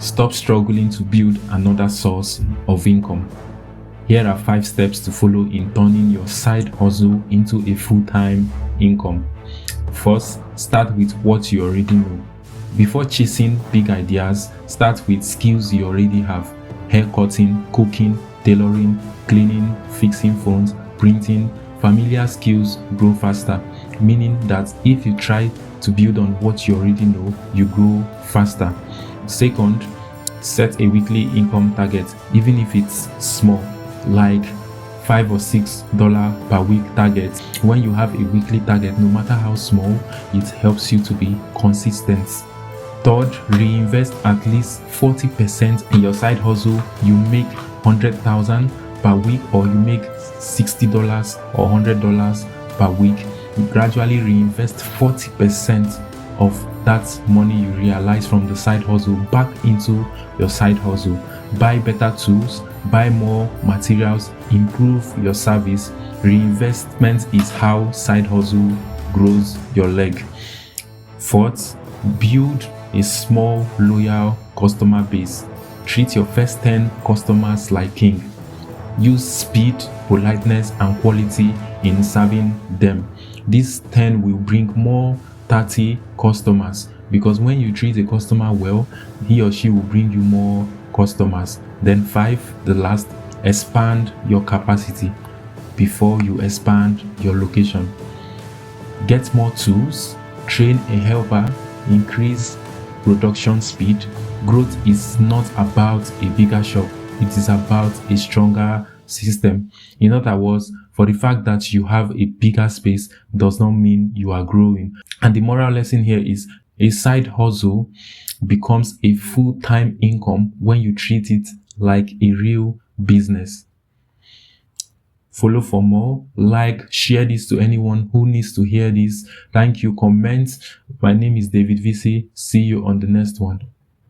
Stop struggling to build another source of income. Here are 5 steps to follow in turning your side hustle into a full-time income. First, start with what you already know. Before chasing big ideas, start with skills you already have. Hair cutting, cooking, tailoring, cleaning, fixing phones, printing. Familiar skills grow faster, meaning that if you try to build on what you already know, you grow faster. Second, set a weekly income target, even if it's small, like $5 or $6 per week target. When you have a weekly target, no matter how small, it helps you to be consistent. Third, reinvest at least 40% in your side hustle. You make $100,000 per week, or you make $60 or $100 per week. You gradually reinvest 40% of that money you realize from the side hustle back into your side hustle. Buy better tools, buy more materials, improve your service. Reinvestment is how side hustle grows your leg. Fourth, build a small, loyal customer base. Treat your first 10 customers like king. Use speed, politeness, and quality in serving them. These 10 will bring more 30 customers, because when you treat a customer well, he or she will bring you more customers. Then 5, the last, expand your capacity before you expand your location. Get more tools, train a helper, increase production speed. Growth is not about a bigger shop, it is about a stronger system. In other words, for the fact that you have a bigger space does not mean you are growing. And the moral lesson here is a side hustle becomes a full-time income when you treat it like a real business. Follow for more, like, share this to anyone who needs to hear this. Thank you. Comment. My name is David VC. See you on the next one.